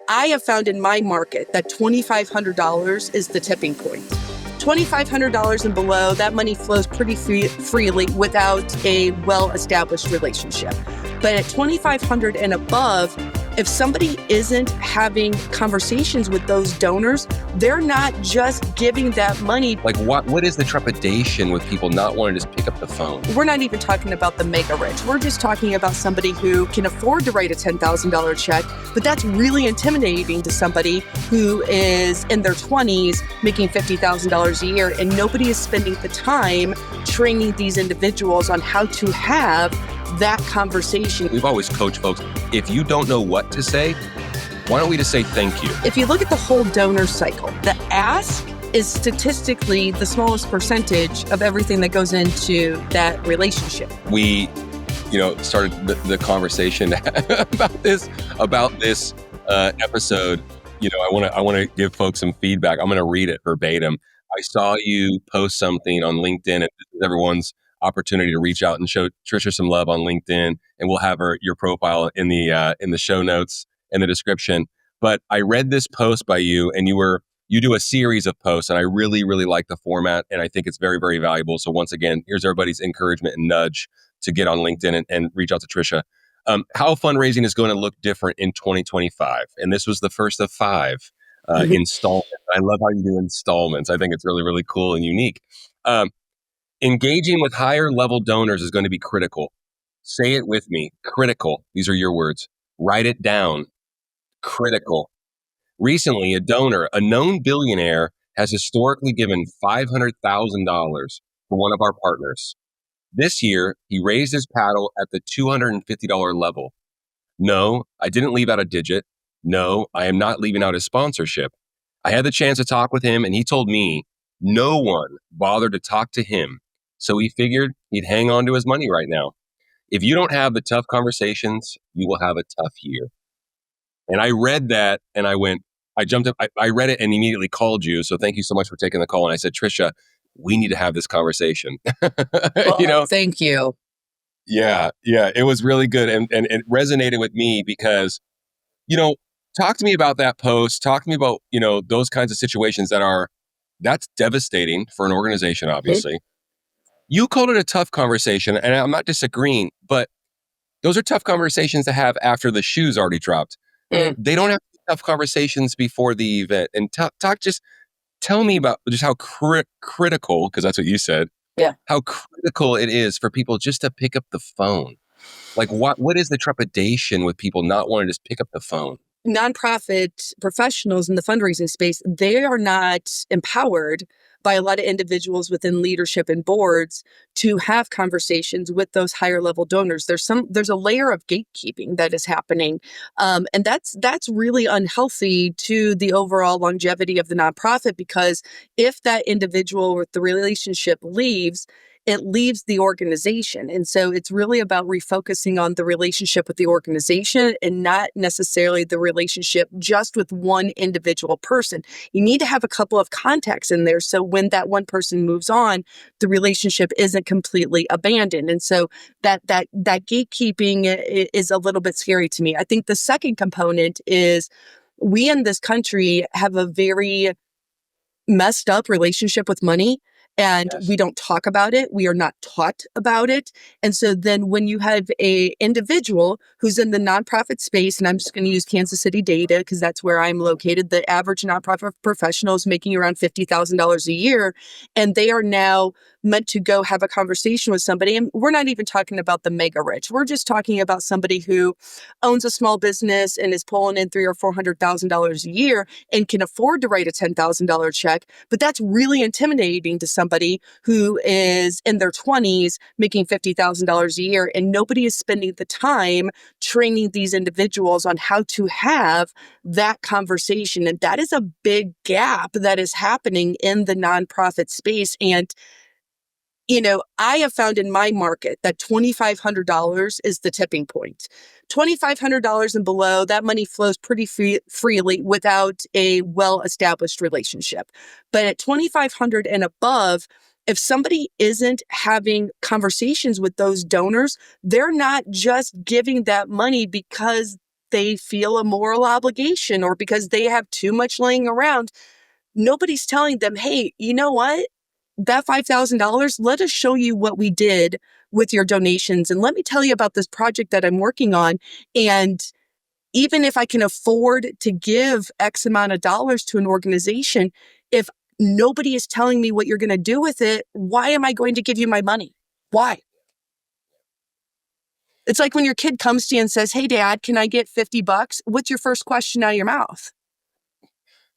I have found in my market that $2,500 is the tipping point. $2,500 and below, that money flows pretty freely without a well-established relationship. But at $2,500 and above, if somebody isn't having conversations with those donors, they're not just giving that money. Like what is the trepidation with people not wanting to just pick up the phone? We're not even talking about the mega rich. We're just talking about somebody who can afford to write a $10,000 check, but that's really intimidating to somebody who is in their 20s making $50,000 a year, and nobody is spending the time training these individuals on how to have that conversation. We've always coached folks, if you don't know what to say, why don't we just say thank you? If you look at the whole donor cycle, the ask is statistically the smallest percentage of everything that goes into that relationship. We, started the conversation about this episode. I want to give folks some feedback. I'm going to read it verbatim. I saw you post something on LinkedIn, and this is everyone's opportunity to reach out and show Trisha some love on LinkedIn, and we'll have your profile in the show notes in the description. But I read this post by you, and you do a series of posts, and I really, really like the format, and I think it's very, very valuable. So once again, here's everybody's encouragement and nudge to get on LinkedIn and reach out to Trisha. How fundraising is going to look different in 2025. And this was the first of 5 installments. I love how you do installments. I think it's really, really cool and unique. Engaging with higher level donors is going to be critical. Say it with me. Critical. These are your words. Write it down. Critical. Recently, a donor, a known billionaire, has historically given $500,000 for one of our partners. This year, he raised his paddle at the $250 level. No, I didn't leave out a digit. No, I am not leaving out his sponsorship. I had the chance to talk with him, and he told me no one bothered to talk to him. So he figured he'd hang on to his money right now. If you don't have the tough conversations, you will have a tough year. And I read that and I jumped up, I read it and immediately called you. So thank you so much for taking the call. And I said, Trisha, we need to have this conversation. Well, thank you. Yeah, it was really good. And it resonated with me because, talk to me about that post. Talk to me about, those kinds of situations that's devastating for an organization, obviously. You called it a tough conversation, and I'm not disagreeing, but those are tough conversations to have after the shoe's already dropped. They don't have tough conversations before the event. And tell me about just how critical, because that's what you said, how critical it is for people just to pick up the phone. Like what is the trepidation with people not wanting to just pick up the phone? Nonprofit professionals in the fundraising space, they are not empowered by a lot of individuals within leadership and boards to have conversations with those higher level donors. There's a layer of gatekeeping that is happening. And that's really unhealthy to the overall longevity of the nonprofit, because if that individual with the relationship leaves, it leaves the organization. And so it's really about refocusing on the relationship with the organization and not necessarily the relationship just with one individual person. You need to have a couple of contacts in there, so when that one person moves on, the relationship isn't completely abandoned. And so that gatekeeping is a little bit scary to me. I think the second component is we in this country have a very messed up relationship with money. And we don't talk about it. We are not taught about it. And so then when you have a individual who's in the nonprofit space, and I'm just going to use Kansas City data because that's where I'm located, the average nonprofit professional is making around $50,000 a year. And they are now meant to go have a conversation with somebody. And we're not even talking about the mega rich. We're just talking about somebody who owns a small business and is pulling in $300,000 or $400,000 a year and can afford to write a $10,000 check. But that's really intimidating to somebody who is in their 20s making $50,000 a year, and nobody is spending the time training these individuals on how to have that conversation. And that is a big gap that is happening in the nonprofit space. And I have found in my market that $2,500 is the tipping point. $2,500 and below, that money flows pretty freely without a well-established relationship. But at $2,500 and above, if somebody isn't having conversations with those donors, they're not just giving that money because they feel a moral obligation or because they have too much laying around. Nobody's telling them, hey, you know what? That $5,000, let us show you what we did with your donations. And let me tell you about this project that I'm working on. And even if I can afford to give X amount of dollars to an organization, if nobody is telling me what you're going to do with it, why am I going to give you my money? Why? It's like when your kid comes to you and says, hey, Dad, can I get $50? What's your first question out of your mouth?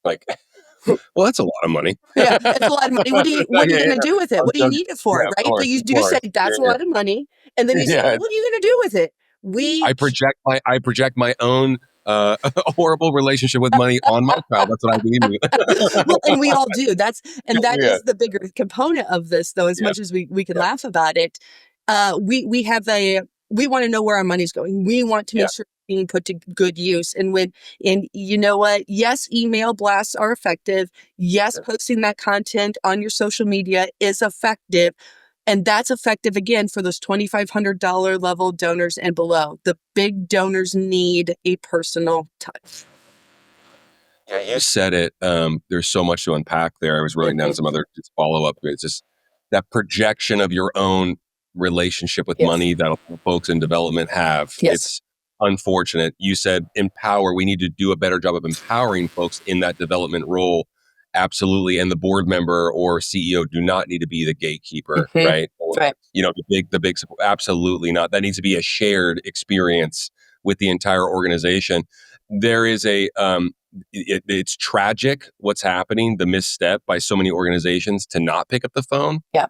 Like, well, that's a lot of money. Yeah, it's a lot of money. What are you going to do with it? What do you need it for? Yeah, of Right? But course, you of do say course. that's a Yeah, lot of money. And then you say, yeah. well, what are you going to do with it? I project my own horrible relationship with money on my child. That's what I believe in. Well, and we all do. That Yeah, is the bigger component of this, though, as yeah, much as we can yeah, laugh about it. We want to know where our money's going. We want to yeah. make sure it's being put to good use. And you know what? Yes, email blasts are effective. Yes, posting that content on your social media is effective. And that's effective, again, for those $2,500 level donors and below. The big donors need a personal touch. Yeah, you said it. There's so much to unpack there. I was writing down Mhm. some other just follow up. It's just that projection of your own relationship with Yes. money that folks in development have. Yes. It's unfortunate. You said empower. We need to do a better job of empowering folks in that development role. Absolutely. And the board member or CEO do not need to be the gatekeeper, Mhm. right? Or, Right. the big support. Absolutely not. That needs to be a shared experience with the entire organization. There is it's tragic what's happening, the misstep by so many organizations to not pick up the phone. Yeah.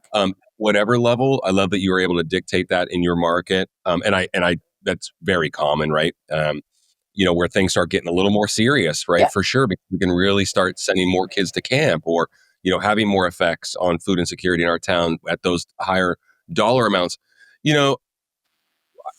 Whatever level, I love that you were able to dictate that in your market. And I, that's very common, right? Where things start getting a little more serious, right? Yeah. For sure, because we can really start sending more kids to camp or, having more effects on food insecurity in our town at those higher dollar amounts. You know,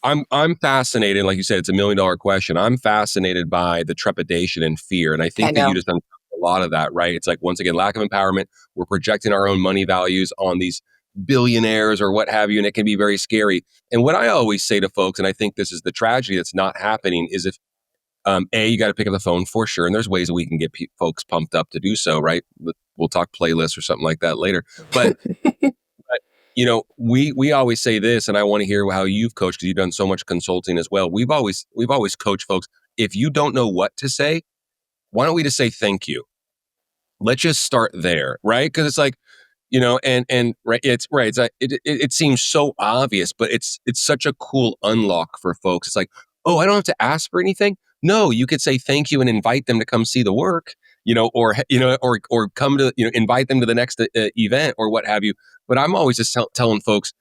I'm fascinated, like you said, it's $1 million question. I'm fascinated by the trepidation and fear. And I I think that you know. just done a lot of that, right? It's like, once again, lack of empowerment. We're projecting our own money values on these billionaires or what have you, and it can be very scary. And what I always say to folks, and I think this is the tragedy that's not happening, is if you got to pick up the phone for sure, and there's ways that we can get folks pumped up to do so, right? We'll talk playlists or something like that later. But we always say this, and I want to hear how you've coached because you've done so much consulting as well. We've always coached folks. If you don't know what to say, why don't we just say thank you? Let's just start there, right? Because it's like, and right, it's right. It's like it seems so obvious, but it's such a cool unlock for folks. It's like, oh, I don't have to ask for anything. No, you could say thank you and invite them to come see the work, or come to, invite them to the next event or what have you. But I'm always just telling folks,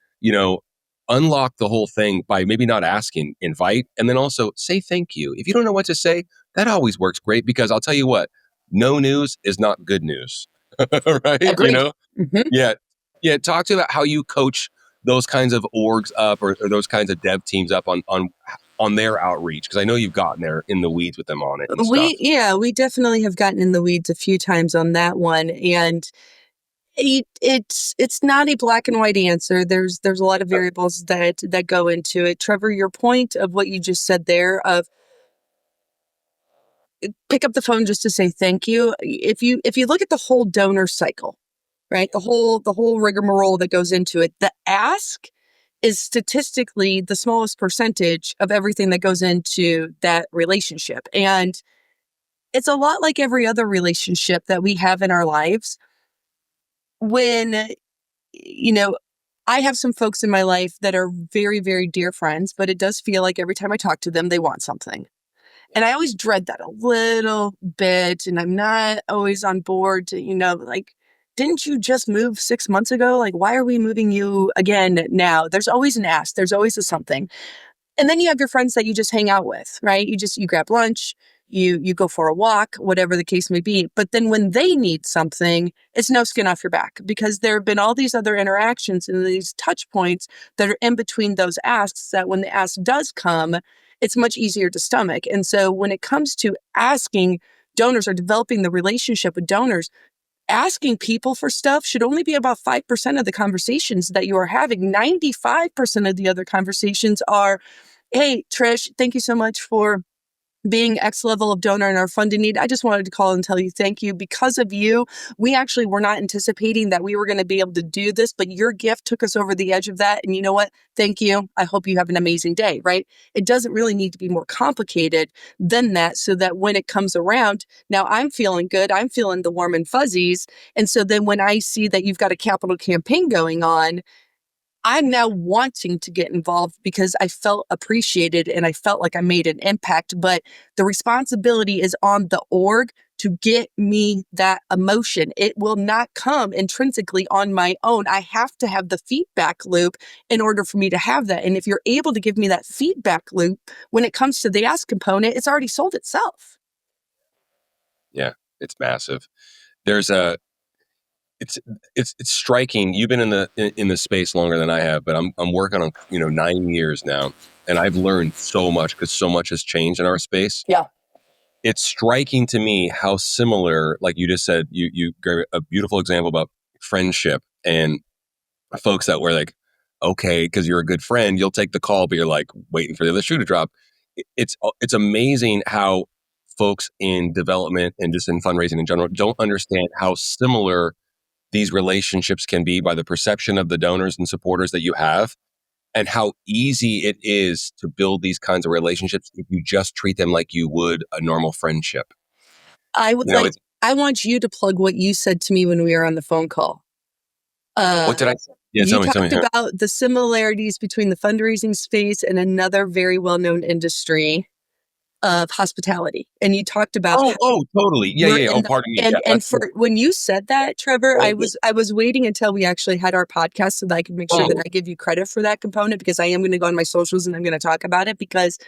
unlock the whole thing by maybe not asking, invite, and then also say thank you. If you don't know what to say, that always works great because I'll tell you what, no news is not good news. Right? Agreed. Mhm. Yeah. Yeah. Talk to about how you coach those kinds of orgs up or those kinds of dev teams up on their outreach. Cause I know you've gotten there in the weeds with them on it and stuff. We definitely have gotten in the weeds a few times on that one. And it's not a black and white answer. There's a lot of variables that go into it. Trevor, your point of what you just said there of pick up the phone just to say thank you. If you look at the whole donor cycle, right? The whole rigmarole that goes into it, the ask is statistically the smallest percentage of everything that goes into that relationship. And it's a lot like every other relationship that we have in our lives. When, you know, I have some folks in my life that are very, very dear friends, but it does feel like every time I talk to them, they want something. And I always dread that a little bit. And I'm not always on board to, like, didn't you just move 6 months ago? Like, why are we moving you again now? There's always an ask. There's always a something. And then you have your friends that you just hang out with, right? You grab lunch, you go for a walk, whatever the case may be. But then when they need something, it's no skin off your back because there have been all these other interactions and these touch points that are in between those asks that when the ask does come, it's much easier to stomach. And so when it comes to asking donors or developing the relationship with donors, asking people for stuff should only be about 5% of the conversations that you are having. 95% of the other conversations are, hey, Trish, thank you so much for being X level of donor in our funding need, I just wanted to call and tell you thank you. Because of you, we actually were not anticipating that we were going to be able to do this, but your gift took us over the edge of that. And you know what? Thank you. I hope you have an amazing day, right? It doesn't really need to be more complicated than that, so that when it comes around, now I'm feeling good. I'm feeling the warm and fuzzies. And so then when I see that you've got a capital campaign going on, I'm now wanting to get involved because I felt appreciated and I felt like I made an impact. But the responsibility is on the org to get me that emotion. It will not come intrinsically on my own. I have to have the feedback loop in order for me to have that. And if you're able to give me that feedback loop when it comes to the ask component, it's already sold itself. Yeah, it's massive. There's a it's striking. You've been in the space longer than I have, but I'm working on 9 years now, and I've learned so much because so much has changed in our space. Yeah. It's striking to me how similar, like you just said, you gave a beautiful example about friendship and folks that were like, okay, because you're a good friend, you'll take the call, but you're like waiting for the other shoe to drop. It's amazing how folks in development and just in fundraising in general don't understand how similar these relationships can be by the perception of the donors and supporters that you have, and how easy it is to build these kinds of relationships if you just treat them like you would a normal friendship. I would You know, like, I want you to plug what you said to me when we were on the phone call. what did I say? Yeah, You tell me. talked about the similarities between the fundraising space and another very well-known industry of hospitality. And you talked about how Oh, totally. Yeah, we're yeah. in Oh, the, pardon me. Yeah, and for when you said that, Trevor, oh, I was waiting until we actually had our podcast so that I could make sure that oh, I give you credit for that component, because I am going to go on my socials and I'm going to talk about it. Because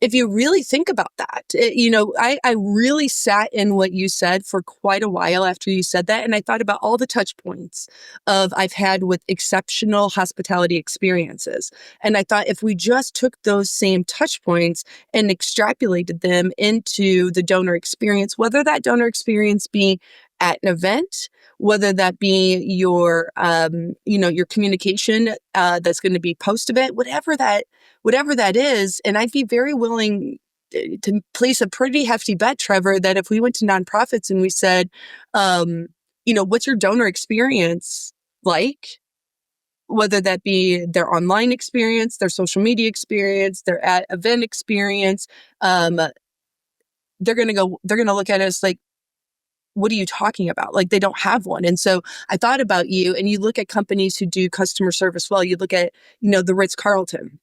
if you really think about that, I really sat in what you said for quite a while after you said that. And I thought about all the touch points I've had with exceptional hospitality experiences. And I thought if we just took those same touch points and extrapolated them into the donor experience, whether that donor experience be at an event, whether that be your communication that's going to be post event, whatever that is. And I'd be very willing to place a pretty hefty bet, Trevor, that if we went to nonprofits and we said, what's your donor experience like? Whether that be their online experience, their social media experience, their at event experience, they're going to look at us like, what are you talking about? Like, they don't have one. And so I thought about you, and you look at companies who do customer service well. You look at, the Ritz-Carlton,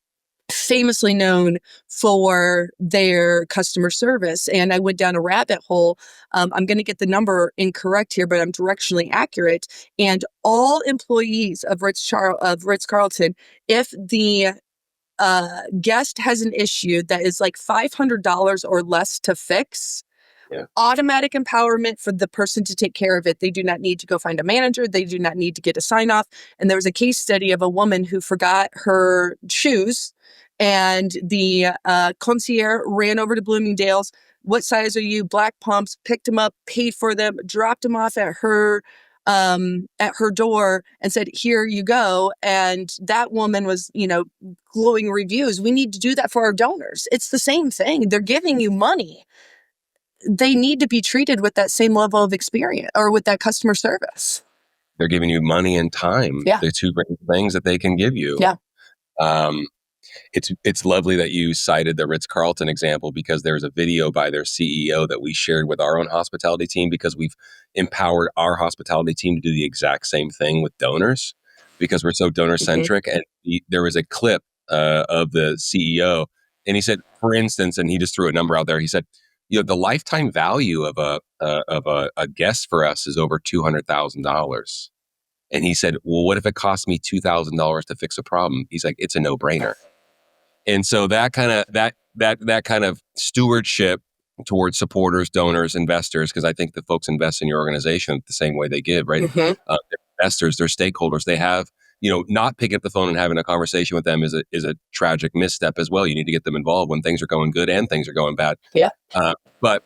famously known for their customer service. And I went down a rabbit hole. I'm going to get the number incorrect here, but I'm directionally accurate. And all employees of Ritz-Carlton, if the guest has an issue that is like $500 or less to fix, yeah. automatic empowerment for the person to take care of it. They do not need to go find a manager. They do not need to get a sign off. And there was a case study of a woman who forgot her shoes, and the concierge ran over to Bloomingdale's. What size are you? Black pumps. Picked them up, paid for them, dropped them off at her door, and said, "Here you go." And that woman was, glowing reviews. We need to do that for our donors. It's the same thing. They're giving you money. They need to be treated with that same level of experience or with that customer service. They're giving you money and time. Yeah. The two great things that they can give you. Yeah. It's lovely that you cited the Ritz-Carlton example, because there's a video by their CEO that we shared with our own hospitality team, because we've empowered our hospitality team to do the exact same thing with donors, because we're so donor centric. Mm-hmm. And there was a clip of the CEO, and he said, for instance, and he just threw a number out there. He said, the lifetime value of a guest for us is over $200,000. And he said, well, what if it cost me $2,000 to fix a problem? He's like, it's a no-brainer. And so that kind of stewardship towards supporters, donors, investors, because I think that folks invest in your organization the same way they give, right? Mm-hmm. They're investors, they're stakeholders. They have, not picking up the phone and having a conversation with them is a tragic misstep as well. You need to get them involved when things are going good and things are going bad. Yeah. But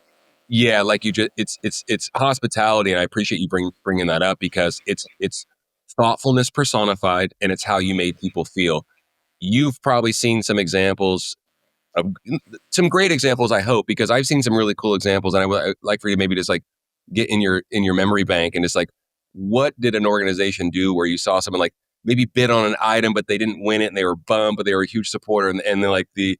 yeah, like you just, it's hospitality, and I appreciate you bringing that up, because it's thoughtfulness personified, and it's how you made people feel. You've probably seen some examples some great examples, I hope, because I've seen some really cool examples, and I'd like for you to maybe just like get in your memory bank and just like, what did an organization do where you saw someone like maybe bid on an item, but they didn't win it and they were bummed, but they were a huge supporter, and then like the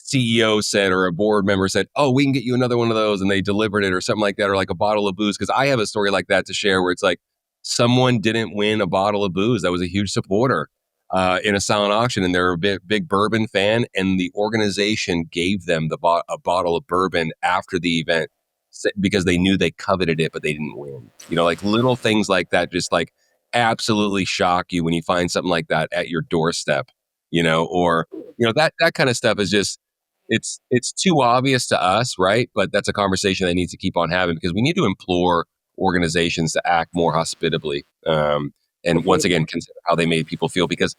CEO said or a board member said, "Oh, we can get you another one of those," and they delivered it or something like that, or like a bottle of booze. Because I have a story like that to share where it's like someone didn't win a bottle of booze that was a huge supporter in a silent auction, and they're a big bourbon fan, and the organization gave them a bottle of bourbon after the event because they knew they coveted it, but they didn't win. You know, like little things like that, just like absolutely shock you when you find something like that at your doorstep. You know, or that kind of stuff is just it's too obvious to us, right? But that's a conversation that needs to keep on having because we need to implore organizations to act more hospitably. And once again, consider how they made people feel. Because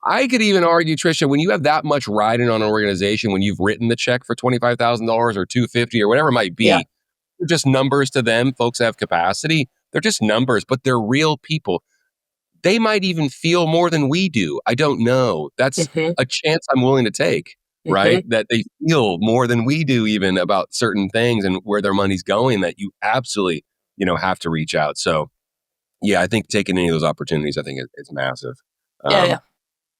I could even argue, Trisha, when you have that much riding on an organization, when you've written the check for $25,000 or $250 or whatever it might Yeah. be, they're just numbers to them. Folks have capacity. They're just numbers, but they're real people. They might even feel more than we do. I don't know. That's hmm a chance I'm willing to take, right? hmm That they feel more than we do even about certain things and where their money's going, that you absolutely, have to reach out. So yeah, I think taking any of those opportunities, I think it's massive. Yeah, yeah.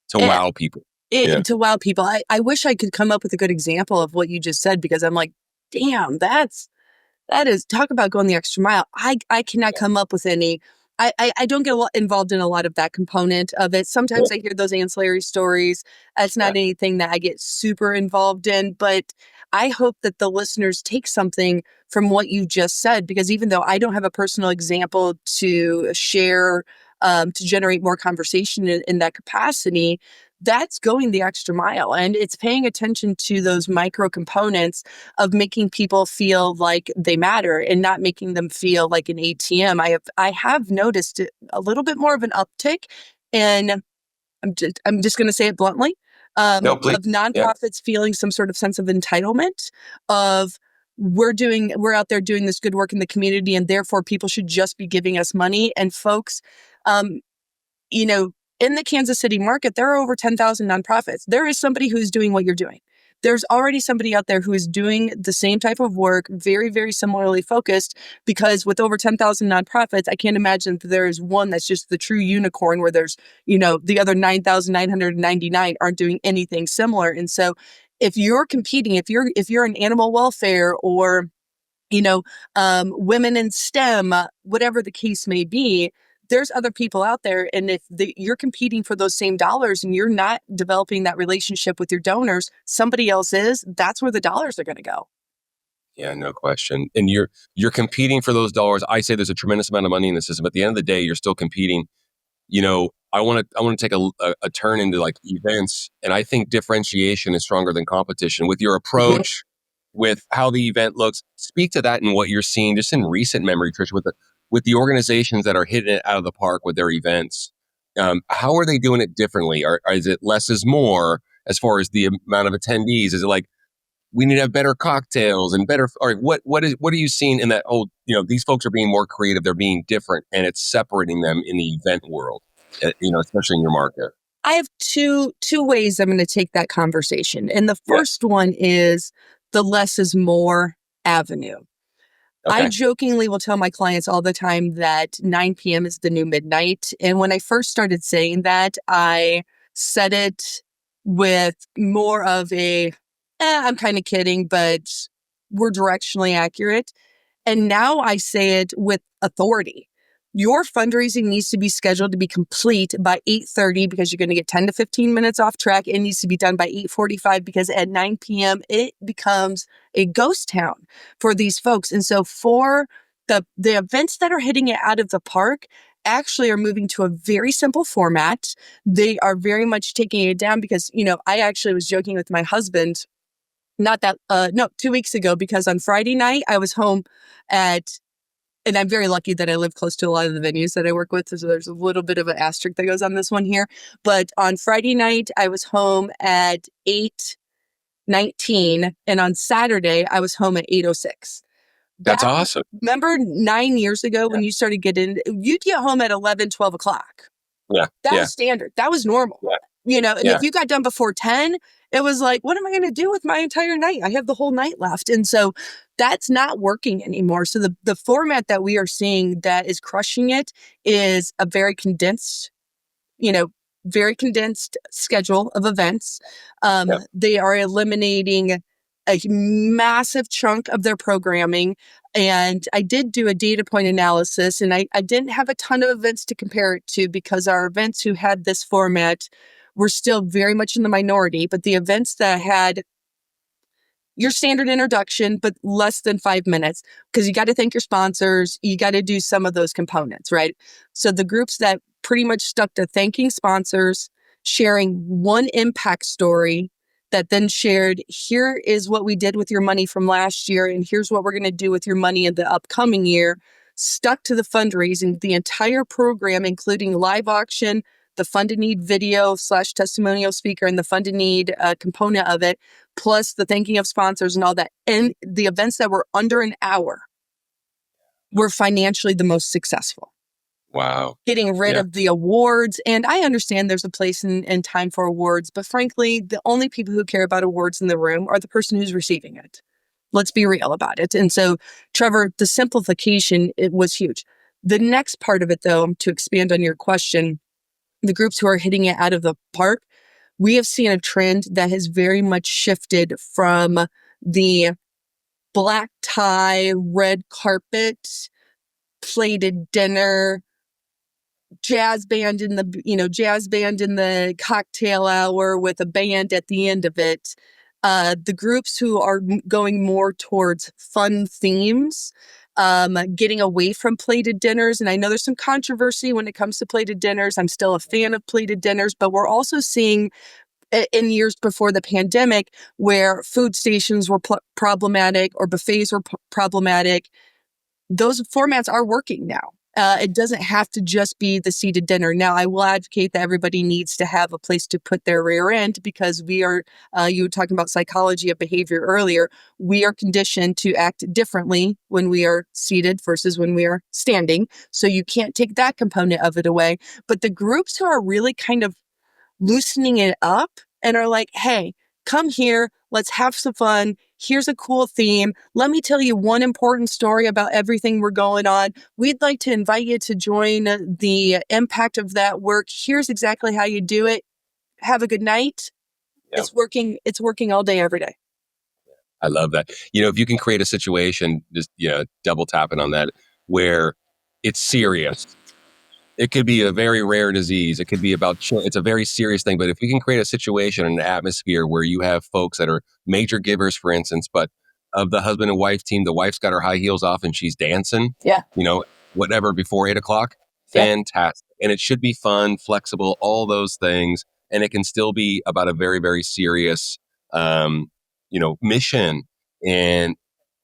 To Eh, wow people. Yeah. to wow people. I wish I could come up with a good example of what you just said because I'm like, damn, that is talk about going the extra mile. I cannot come up with any. I don't get a lot involved in a lot of that component of it. Yeah. Sometimes I hear those ancillary stories. It's not Yeah. anything that I get super involved in, but I hope that the listeners take something from what you just said, because even though I don't have a personal example to share, to generate more conversation in that capacity, that's going the extra mile. And it's paying attention to those micro components of making people feel like they matter and not making them feel like an ATM. I have noticed a little bit more of an uptick, and I'm just going to say it bluntly, No, please. of Yeah. nonprofits feeling some sort of sense of entitlement of we're out there doing this good work in the community, and therefore people should just be giving us money. And folks, um, you know, in the Kansas City market, there are over 10,000 nonprofits. There is somebody who's doing what you're doing. There's already somebody out there who is doing the same type of work, very, very similarly focused, because with over 10,000 nonprofits, I can't imagine that there is one that's just the true unicorn where there's, the other 9,999 aren't doing anything similar. And so if you're competing, if you're an animal welfare or women in STEM, whatever the case may be, there's other people out there. And if you're competing for those same dollars and you're not developing that relationship with your donors, somebody else is, that's where the dollars are going to go. Yeah, no question. And you're competing for those dollars. I say there's a tremendous amount of money in the system. At the end of the day, you're still competing. I want to take a turn into like events, and I think differentiation is stronger than competition. With your Mhm. approach, with how the event looks, speak to that and what you're seeing just in recent memory, Trish, with the organizations that are hitting it out of the park with their events. How are they doing it differently? Or is it less is more as far as the amount of attendees? Is it like we need to have better cocktails and better? Or what are you seeing in that? Oh, these folks are being more creative. They're being different, and it's separating them in the event world. Especially in your market. I have two ways I'm going to take that conversation. And the Yeah. first one is the less is more avenue. I Okay. jokingly will tell my clients all the time that 9 p.m. is the new midnight. And when I first started saying that, I said it with more of I'm kind of kidding, but we're directionally accurate. And now I say it with authority. Your fundraising needs to be scheduled to be complete by 8:30 because you're going to get 10 to 15 minutes off track. It needs to be done by 8:45 because at 9 p.m. it becomes a ghost town for these folks. And so for the events that are hitting it out of the park actually are moving to a very simple format. They are very much taking it down because, I actually was joking with my husband not that no 2 weeks ago, because on Friday night I was home and I'm very lucky that I live close to a lot of the venues that I work with, so there's a little bit of an asterisk that goes on this one here. But on Friday night I was home at 8:19, and on Saturday I was home at 8:06. That's Back, awesome. remember 9 years ago Yeah. when you started getting, you'd get home at 11, 12 o'clock. Yeah. That Yeah. was standard. That was normal. Yeah. And Yeah. if you got done before 10, It was like, what am I going to do with my entire night? I have the whole night left. And so that's not working anymore. So the format that we are seeing that is crushing it is a you know, very condensed schedule of events. Yeah. They are eliminating a massive chunk of their programming. And I did do a data point analysis, and I didn't have a ton of events to compare it to because our events who had this format were still very much in the minority. But the events that had your standard introduction, but less than 5 minutes, because you got to thank your sponsors. You got to do some of those components, right? So the groups that pretty much stuck to thanking sponsors, sharing one impact story that then shared, here is what we did with your money from last year, and here's what we're going to do with your money in the upcoming year, stuck to the fundraising, the entire program, including live auction, the Fund a Need video / testimonial speaker, and the Fund a Need component of it, plus the thanking of sponsors and all that. And the events that were under an hour were financially the most successful. Wow. Getting rid of the awards. And I understand there's a place and time for awards, but frankly, the only people who care about awards in the room are the person who's receiving it. Let's be real about it. And so, Trevor, the simplification, it was huge. The next part of it, though, to expand on your question, the groups who are hitting it out of the park, we have seen a trend that has very much shifted from the black tie, red carpet, plated dinner, jazz band in the cocktail hour with a band at the end of it. The groups who are going more towards fun themes, getting away from plated dinners. And I know there's some controversy when it comes to plated dinners. I'm still a fan of plated dinners, but we're also seeing in years before the pandemic where food stations were problematic or buffets were problematic. Those formats are working now. It doesn't have to just be the seated dinner. Now, I will advocate that everybody needs to have a place to put their rear end because we are, you were talking about psychology of behavior earlier. We are conditioned to act differently when we are seated versus when we are standing. So you can't take that component of it away. But the groups who are really kind of loosening it up and are like, hey, come here, let's have some fun. Here's a cool theme. Let me tell you one important story about everything we're going on. We'd like to invite you to join the impact of that work. Here's exactly how you do it. Have a good night. Yeah. It's working all day, every day. I love that. If you can create a situation, just, double tapping on that, where it's serious. It could be a very rare disease. It could be it's a very serious thing. But if you can create a situation and an atmosphere where you have folks that are major givers, for instance, but of the husband and wife team, the wife's got her high heels off and she's dancing, Yeah. Whatever before 8:00, fantastic. And it should be fun, flexible, all those things. And it can still be about a very, very serious, mission. And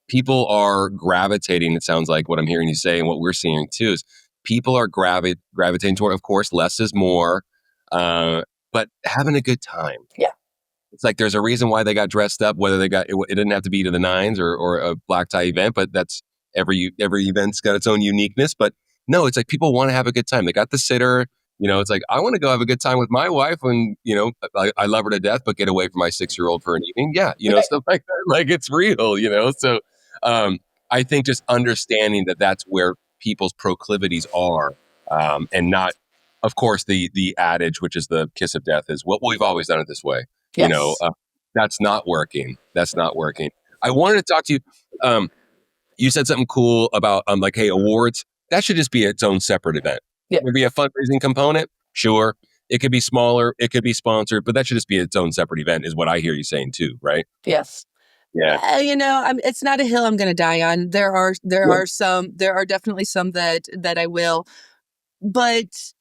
people are gravitating, it sounds like what I'm hearing you say and what we're seeing too is people are gravitating toward, of course, less is more, but having a good time. Yeah. It's like there's a reason why they got dressed up, whether it didn't have to be to the nines or a black tie event, but that's every event's got its own uniqueness. But no, it's like people want to have a good time. They got the sitter. It's like, I want to go have a good time with my wife when, I love her to death, but get away from my 6-year-old for an evening. Yeah. Stuff like that. Like it's real, So I think just understanding that that's where people's proclivities are, and not, of course, the adage, which is the kiss of death, is what we've always done it this way. Yes. That's not working. That's not working. I wanted to talk to you. You said something cool about like, hey, awards, that should just be its own separate event. Yeah. Maybe a fundraising component. Sure. It could be smaller. It could be sponsored, but that should just be its own separate event is what I hear you saying too, right? Yes. Yeah. It's not a hill I'm going to die on. There are definitely some that I will, but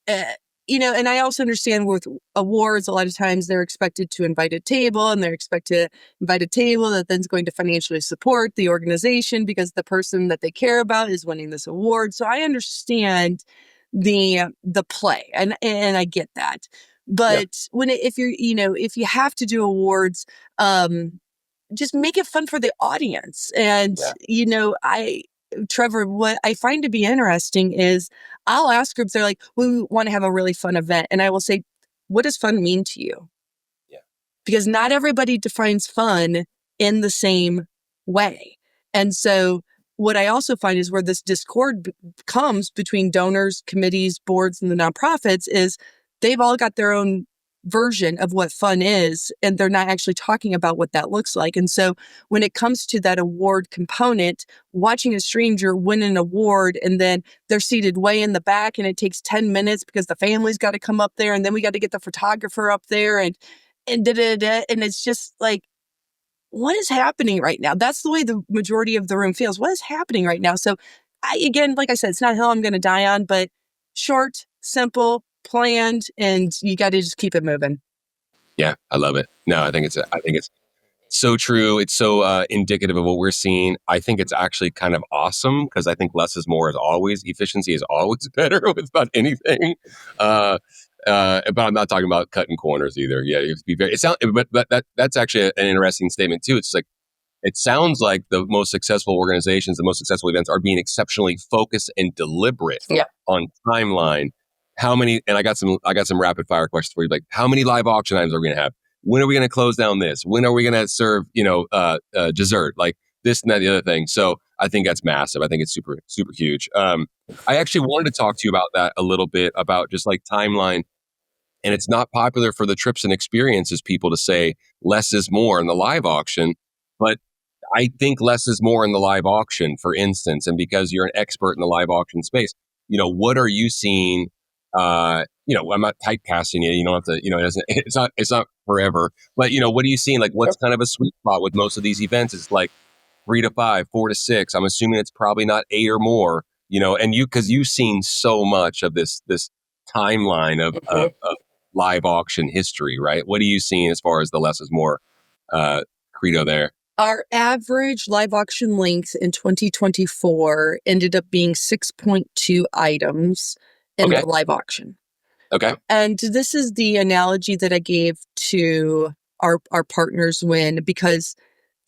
uh, and I also understand with awards, a lot of times they're expected to invite a table, and they're expected to invite a table that then's going to financially support the organization because the person that they care about is winning this award. So I understand the play, and I get that. But if you have to do awards, just make it fun for the audience. And, Trevor, what I find to be interesting is I'll ask groups, they're like, we want to have a really fun event. And I will say, what does fun mean to you? Yeah. because not everybody defines fun in the same way. And so what I also find is where this discord comes between donors, committees, boards, and the nonprofits is they've all got their own version of what fun is, and they're not actually talking about what that looks like. And so when it comes to that award component, watching a stranger win an award and then they're seated way in the back and it takes 10 minutes because the family's got to come up there and then we got to get the photographer up there and and it's just like, what is happening right now? That's the way the majority of the room feels. What is happening right now? So again, like I said, it's not a hill I'm going to die on, but short, simple, planned, and you got to just keep it moving. Yeah, I love it. No, I think it's so true. It's so indicative of what we're seeing. I think it's actually kind of awesome because I think less is more is always, efficiency is always better with about anything. But I'm not talking about cutting corners either. Yeah, you have to be very. It sounds, but that's actually an interesting statement too. It's like it sounds like the most successful organizations, the most successful events are being exceptionally focused and deliberate on timeline. How many? And I got some rapid fire questions for you. Like, how many live auction items are we going to have? When are we going to close down this? When are we going to serve, dessert? Like this and that, the other thing. So I think that's massive. I think it's super, super huge. I actually wanted to talk to you about that a little bit about just like timeline. And it's not popular for the trips and experiences people to say less is more in the live auction. But I think less is more in the live auction, for instance. And because you're an expert in the live auction space, what are you seeing? I'm not typecasting you. You don't have to, it's not forever. But, what are you seeing? Like, what's kind of a sweet spot with most of these events? It's like 3 to 5, 4 to 6. I'm assuming it's probably not 8 or more, and because you've seen so much of this timeline of live auction history, right? What are you seeing as far as the less is more credo there? Our average live auction length in 2024 ended up being 6.2 items in the live auction. Okay. And this is the analogy that I gave to our partners because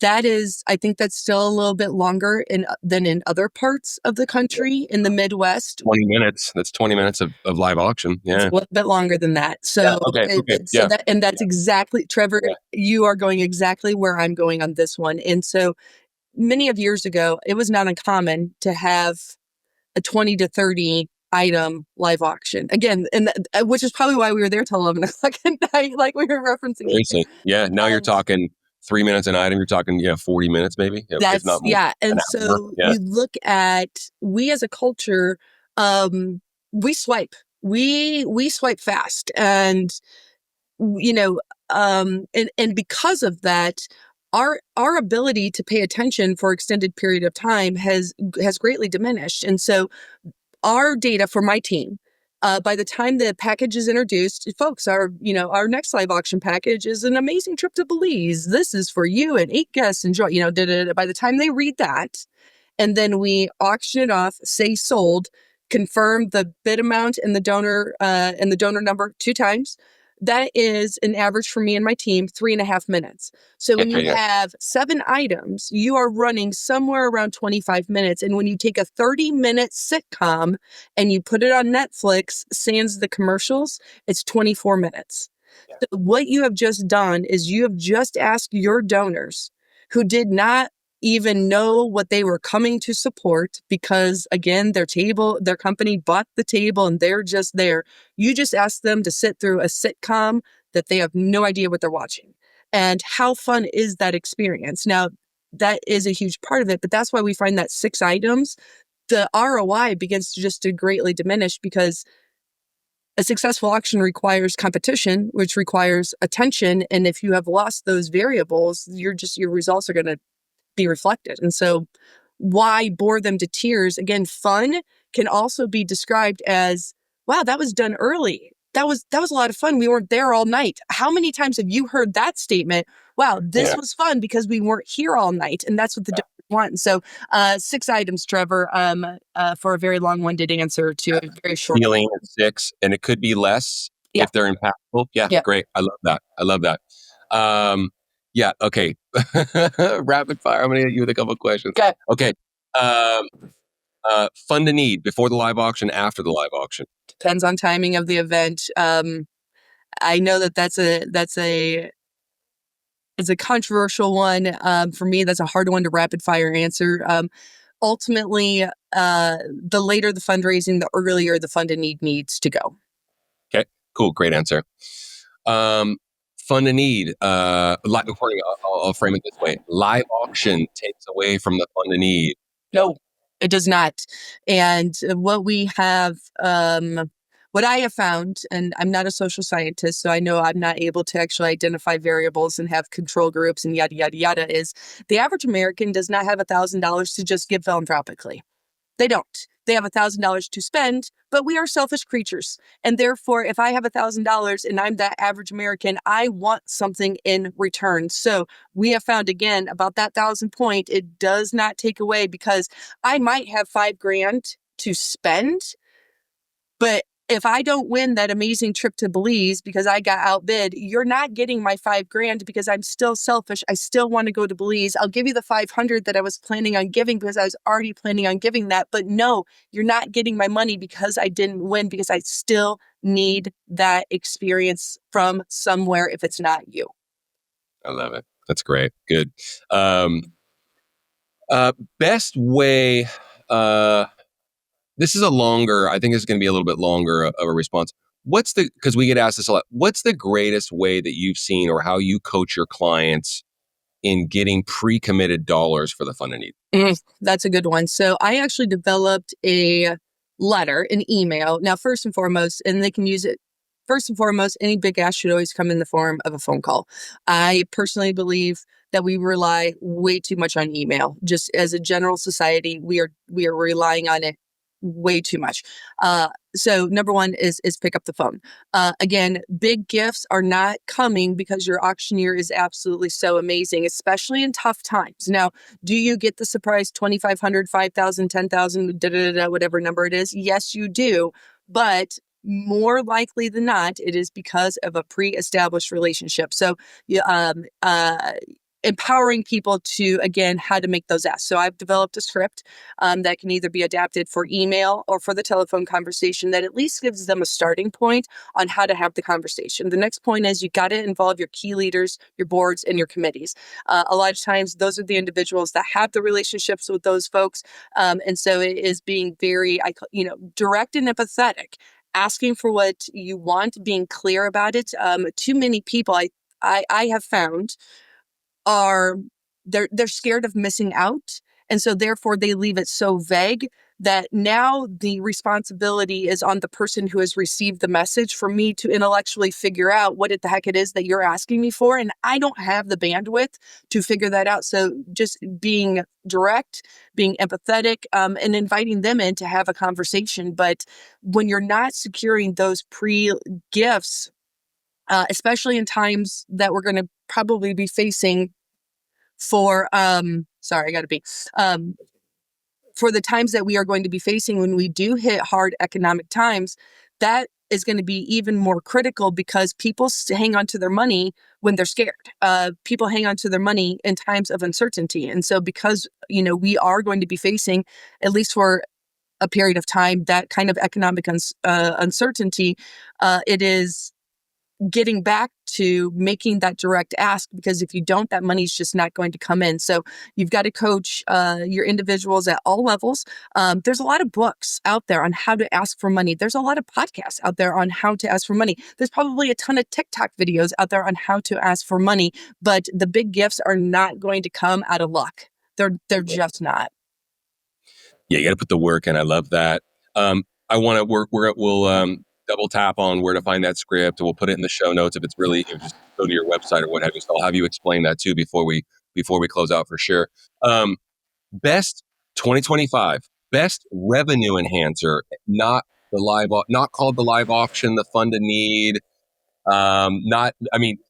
I think that's still a little bit longer than in other parts of the country, in the Midwest. 20 minutes. That's 20 minutes of live auction. Yeah. It's a little bit longer than that. So, that's exactly, Trevor, you are going exactly where I'm going on this one. And so many of years ago, it was not uncommon to have a 20 to 30 item live auction again, and which is probably why we were there till 11 o'clock at night, like we were referencing. Seriously. Yeah. Now you're talking 3 minutes an item. You're talking 40 minutes maybe. That's not more, and so you look at, we as a culture, we swipe fast, and and because of that, our ability to pay attention for extended period of time has greatly diminished. And so our data for my team, by the time the package is introduced, folks, our next live auction package is an amazing trip to Belize. This is for you and 8 guests. Enjoy. By the time they read that, and then we auction it off, say sold, confirm the bid amount and the donor number 2 times. That is an average for me and my team, 3.5 minutes. So when you have 7 items, you are running somewhere around 25 minutes. And when you take a 30-minute sitcom and you put it on Netflix, sans the commercials, it's 24 minutes. Yeah. So what you have just done is you have just asked your donors who did not even know what they were coming to support, because again, their company bought the table and they're just there. You just asked them to sit through a sitcom that they have no idea what they're watching. And how fun is that experience? Now, that is a huge part of it, but that's why we find that 6 items, the ROI begins to greatly diminish, because a successful auction requires competition, which requires attention. And if you have lost those variables, your results are going to be reflected. And so why bore them to tears? Again, fun can also be described as, wow, that was done early. That was a lot of fun. We weren't there all night. How many times have you heard that statement? Wow, this was fun because we weren't here all night. And that's what the donors want. And so 6 items, Trevor, for a very long-winded answer to a very short. Feeling 6, and it could be less if they're impactful. Yeah, great. I love that. Yeah. Okay. Rapid fire. I'm going to hit you with a couple of questions. Okay. Fund a need before the live auction, after the live auction. Depends on timing of the event. I know that's a is a controversial one. For me, that's a hard one to rapid fire answer. Ultimately, the later the fundraising, the earlier the fund and need needs to go. Okay, cool, great answer. Fund a need. I'll frame it this way: live auction takes away from the fund a need. No, it does not. And what I have found, and I'm not a social scientist, so I know I'm not able to actually identify variables and have control groups and yada, yada, yada, is the average American does not have $1,000 to just give philanthropically. They don't. They have $1,000 to spend, but we are selfish creatures. And therefore, if I have $1,000 and I'm that average American, I want something in return. So we have found again about that 1,000 point, it does not take away, because I might have $5,000 to spend, but if I don't win that amazing trip to Belize because I got outbid, you're not getting my $5,000 because I'm still selfish. I still want to go to Belize. I'll give you the 500 that I was planning on giving because I was already planning on giving that. But no, you're not getting my money because I didn't win, because I still need that experience from somewhere if it's not you. I love it. That's great. Good. Best way. This is I think this is going to be a little bit longer of a response. Because we get asked this a lot, what's the greatest way that you've seen or how you coach your clients in getting pre-committed dollars for the fund and need? That's a good one. So I actually developed a letter, an email. Now, first and foremost, and they can use it. First and foremost, any big ask should always come in the form of a phone call. I personally believe that we rely way too much on email. Just as a general society, we are relying on it way too much. So number one is pick up the phone. Again, big gifts are not coming because your auctioneer is absolutely so amazing, especially in tough times. Now, do you get the surprise 2,500, 5,000, 10,000, whatever number it is? Yes, you do. But more likely than not, it is because of a pre-established relationship. So, empowering people to, again, how to make those asks. So I've developed a script that can either be adapted for email or for the telephone conversation that at least gives them a starting point on how to have the conversation. The next point is you got to involve your key leaders, your boards, and your committees. A lot of times, those are the individuals that have the relationships with those folks. And so it is being very, direct and empathetic, asking for what you want, being clear about it. Too many people I have found are they're scared of missing out, and so therefore they leave it so vague that now the responsibility is on the person who has received the message for me to intellectually figure out what the heck it is that you're asking me for, and I don't have the bandwidth to figure that out. So just being direct, being empathetic, and inviting them in to have a conversation. But when you're not securing those pre-gifts, especially in times that we're going to probably be facing for for the times that we are going to be facing when we do hit hard economic times, that is going to be even more critical because people hang on to their money when they're scared. People hang on to their money in times of uncertainty. And so because, we are going to be facing, at least for a period of time, that kind of economic uncertainty, it is getting back to making that direct ask, because if you don't, that money's just not going to come in. So you've got to coach your individuals at all levels. There's a lot of books out there on how to ask for money. There's a lot of podcasts out there on how to ask for money. There's probably a ton of TikTok videos out there on how to ask for money, but the big gifts are not going to come out of luck. They're just not. Yeah, you got to put the work in. I love that. We'll double tap on where to find that script. We'll put it in the show notes if just go to your website or what have you. So I'll have you explain that too before we close out for sure. Best 2025 best revenue enhancer, not called the live auction, the fund a need.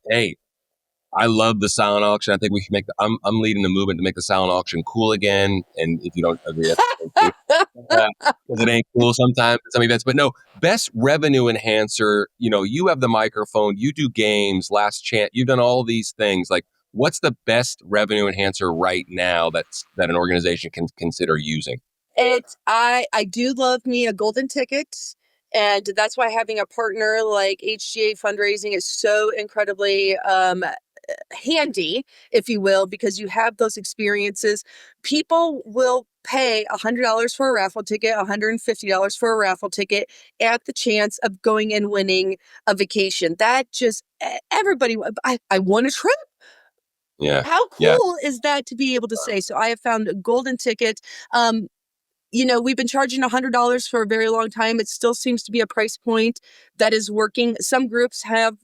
Hey, I love the silent auction. I think we should I'm leading the movement to make the silent auction cool again. And if you don't agree, that's okay too. Because it ain't cool sometimes at some events. But no, best revenue enhancer. You have the microphone. You do games, last chance. You've done all these things. Like, what's the best revenue enhancer right now that an organization can consider using? I do love me a golden ticket. And that's why having a partner like HGA Fundraising is so incredibly handy, if you will, because you have those experiences. People will pay $100 for a raffle ticket, $150 for a raffle ticket at the chance of going and winning a vacation. That just everybody, I won a trip. Yeah. How Yeah. cool is that to be able to say? So I have found a golden ticket. We've been charging $100 for a very long time. It still seems to be a price point that is working. Some groups have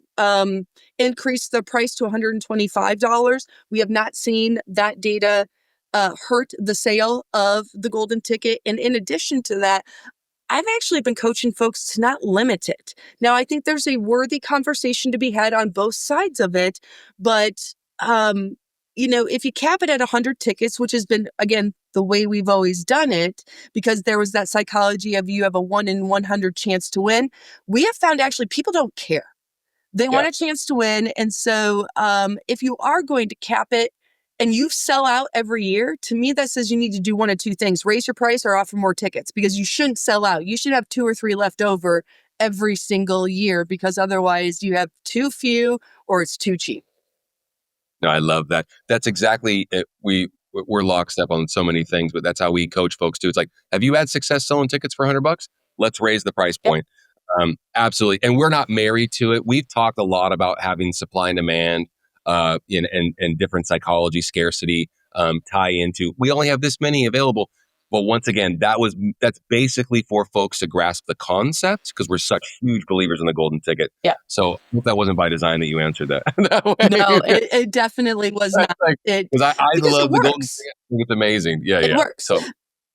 increased the price to $125. We have not seen that data hurt the sale of the golden ticket. And in addition to that, I've actually been coaching folks to not limit it. Now, I think there's a worthy conversation to be had on both sides of it, but if you cap it at 100 tickets, which has been, again, the way we've always done it, because there was that psychology of you have a 1 in 100 chance to win, we have found actually people don't care. They Yeah. want a chance to win. And so if you are going to cap it and you sell out every year, to me, that says you need to do one of two things: raise your price or offer more tickets, because you shouldn't sell out. You should have 2 or 3 left over every single year, because otherwise you have too few or it's too cheap. No, I love that. That's exactly it. We're lockstep on so many things, but that's how we coach folks too. It's like, have you had success selling tickets for $100? Let's raise the price Yep. point. Absolutely. And we're not married to it. We've talked a lot about having supply and demand, and different psychology, scarcity, tie into, we only have this many available. But once again, that's basically for folks to grasp the concept, because we're such huge believers in the golden ticket. Yeah. So I hope that wasn't by design that you answered that that No, way. it definitely was not. It Because I because it love the golden works. ticket. I think it's amazing. Yeah, It yeah. works. So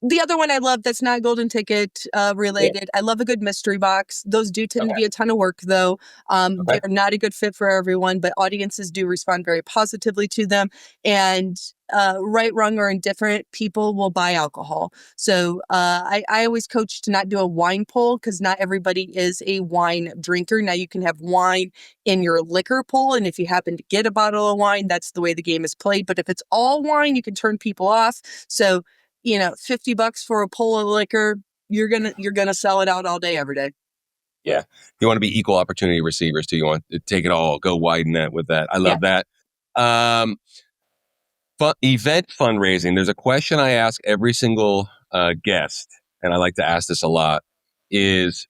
The other one I love that's not golden ticket yeah. related, I love a good mystery box. Those do tend to Okay. be a ton of work, though. Okay. They're not a good fit for everyone, but audiences do respond very positively to them. And right, wrong, or indifferent, people will buy alcohol. So I always coach to not do a wine poll, because not everybody is a wine drinker. Now, you can have wine in your liquor pool, and if you happen to get a bottle of wine, that's the way the game is played. But if it's all wine, you can turn people off. So $50 for a pull of liquor, you're gonna sell it out all day, every day. Yeah. You want to be equal opportunity receivers too. You want to take it all, go wide net with that. I Yeah. love that. Um, Event fundraising. There's a question I ask every single guest, and I like to ask this a lot: is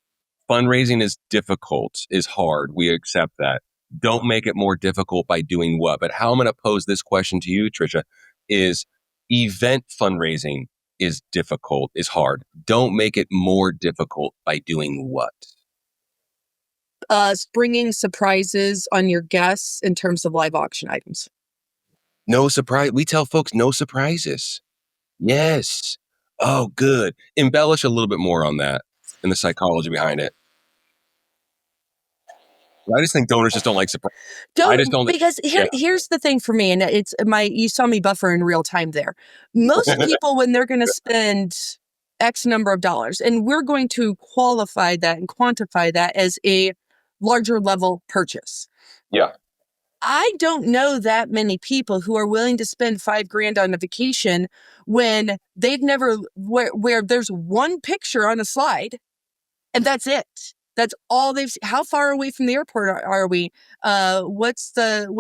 fundraising is difficult, is hard. We accept that. Don't make it more difficult by doing what? But how I'm going to pose this question to you, Trisha, is event fundraising is difficult, is hard. Don't make it more difficult by doing what? Springing surprises on your guests in terms of live auction items. No surprise. We tell folks no surprises. Yes. Oh, good. Embellish a little bit more on that and the psychology behind it. I just think donors just don't like surprise. I just Don't, don't. because Yeah. here's the thing for me, and you saw me buffer in real time there. Most people, when they're going to spend X number of dollars, and we're going to qualify that and quantify that as a larger level purchase. Yeah. I don't know that many people who are willing to spend $5,000 on a vacation when they've never, where there's one picture on a slide and that's it. That's all they've seen. How far away from the airport are we? Especially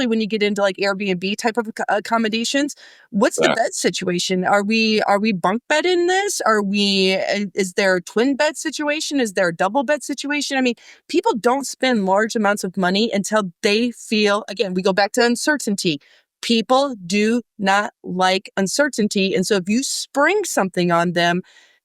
when you get into like Airbnb type of accommodations, what's the Yeah. bed situation? Are we bunk bed in this? Is there a twin bed situation? Is there a double bed situation? I mean, people don't spend large amounts of money until they feel, again, we go back to uncertainty. People do not like uncertainty. And so if you spring something on them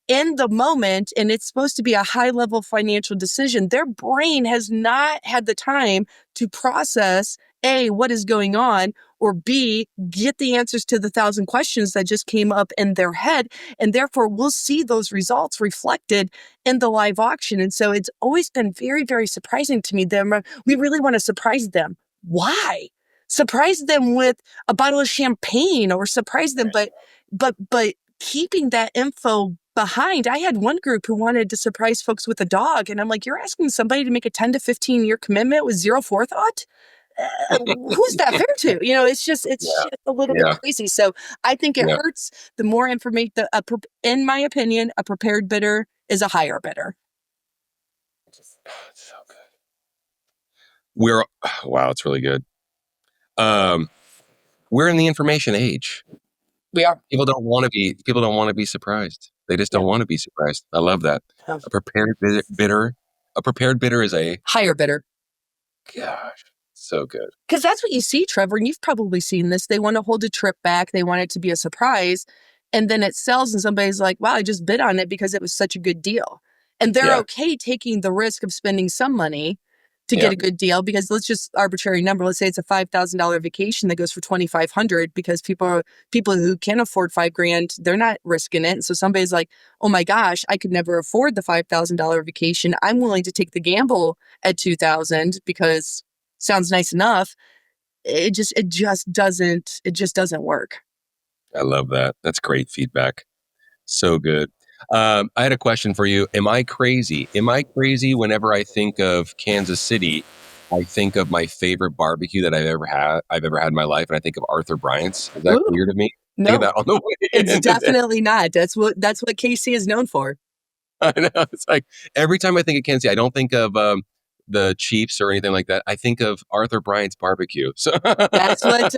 in the moment, and it's supposed to be a high level financial decision, their brain has not had the time to process A, what is going on, or B, get the answers to the 1,000 questions that just came up in their head. And therefore, we'll see those results reflected in the live auction. And so it's always been very, very surprising to me. We really want to surprise them. Why? Surprise them with a bottle of champagne, or surprise them, but keeping that info behind. I had one group who wanted to surprise folks with a dog, and I'm like, you're asking somebody to make a 10 to 15-year commitment with zero forethought? Who's that fair to? It's Yeah. just a little bit Yeah. crazy. So I think it Yeah. hurts the more information. In my opinion, a prepared bidder is a higher bidder. So good. Wow, it's really good. Um, we're in the information age. We are. People don't want to be surprised. They just don't Yeah. want to be surprised. I love that. Yeah. A prepared bidder is a, Higher bidder. gosh, so good. Because that's what you see, Trevor, and you've probably seen this. They want to hold a trip back. They want it to be a surprise. And then it sells and somebody's like, wow, I just bid on it because it was such a good deal. And they're Yeah. okay taking the risk of spending some money to Yeah. get a good deal, because let's just arbitrary number. Let's say it's a $5,000 vacation that goes for $2,500, because people who can afford $5,000, they're not risking it. And so somebody's like, oh my gosh, I could never afford the $5,000 vacation. I'm willing to take the gamble at $2,000 because sounds nice enough. It just doesn't work. I love that. That's great feedback. So good. I had a question for you. Am I crazy? Am I crazy whenever I think of Kansas City? I think of my favorite barbecue that I've ever had in my life, and I think of Arthur Bryant's. Is that Ooh, weird of me? Think of no, that on the way it's in today. definitely not. That's what KC is known for. I know. It's like every time I think of Kansas City, I don't think of the Chiefs or anything like that. I think of Arthur Bryant's barbecue. So That's what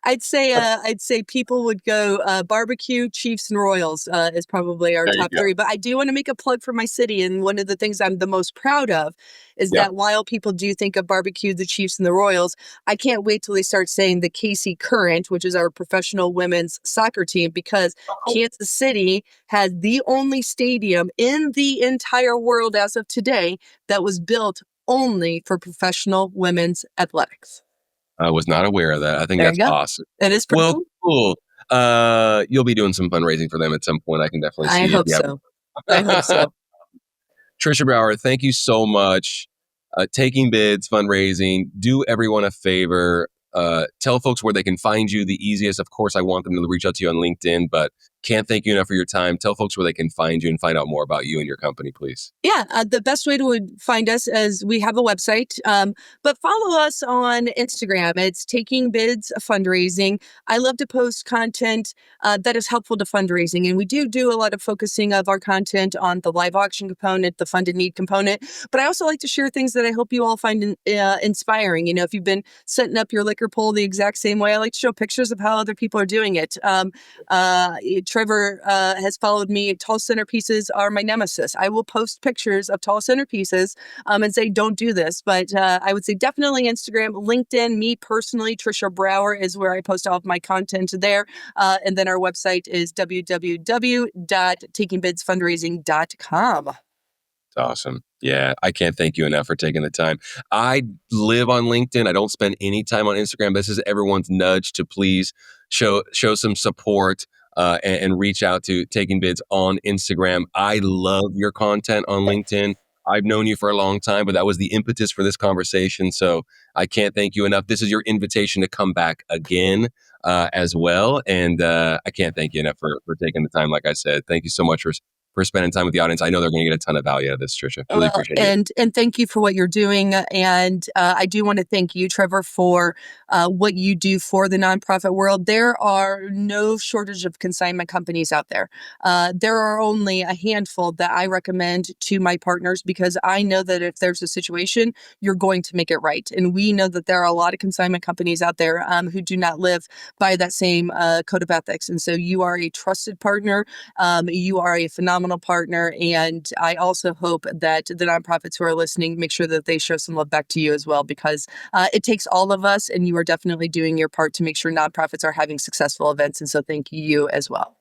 I'd say. I'd say people would go barbecue, Chiefs, and Royals is probably our there you top go. three. But I do want to make a plug for my city, and one of the things I'm the most proud of is Yeah. that while people do think of barbecue, the Chiefs, and the Royals, I can't wait till they start saying the KC Current, which is our professional women's soccer team, because Kansas City has the only stadium in the entire world as of today that was built only for professional women's athletics. I was not aware of that. I think There that's you go. awesome. It is pretty Well, cool. cool. You'll be doing some fundraising for them at some point. I can definitely I see if hope you so. I hope have. so. Trisha Brauer, thank you so much. Taking bids, fundraising. Do everyone a favor. Tell folks where they can find you the easiest. Of course, I want them to reach out to you on LinkedIn, but can't thank you enough for your time. Tell folks where they can find you and find out more about you and your company, please. Yeah, the best way to find us is we have a website, but follow us on Instagram. It's Taking Bids Fundraising. I love to post content that is helpful to fundraising, and we do a lot of focusing of our content on the live auction component, the fund and need component. But I also like to share things that I hope you all find inspiring. You know, if you've been setting up your liquor pool the exact same way, I like to show pictures of how other people are doing it. Trevor has followed me. Tall centerpieces are my nemesis. I will post pictures of tall centerpieces and say, don't do this. But I would say definitely Instagram, LinkedIn. Me personally, Trisha Brauer is where I post all of my content there. And then our website is www.takingbidsfundraising.com. Awesome. Yeah, I can't thank you enough for taking the time. I live on LinkedIn. I don't spend any time on Instagram. This is everyone's nudge to please show some support and reach out to Taking Bids on Instagram. I love your content on LinkedIn. I've known you for a long time, but that was the impetus for this conversation. So I can't thank you enough. This is your invitation to come back again as well. And I can't thank you enough for taking the time. Like I said, thank you so much for spending time with the audience. I know they're going to get a ton of value out of this, Trisha. Really Well, appreciate you. and thank you for what you're doing. And I do want to thank you, Trevor, for what you do for the nonprofit world. There are no shortage of consignment companies out there. There are only a handful that I recommend to my partners, because I know that if there's a situation, you're going to make it right. And we know that there are a lot of consignment companies out there who do not live by that same code of ethics. And so you are a trusted partner. You are a phenomenal partner. And I also hope that the nonprofits who are listening make sure that they show some love back to you as well, because it takes all of us, and you are definitely doing your part to make sure nonprofits are having successful events. And so thank you as well.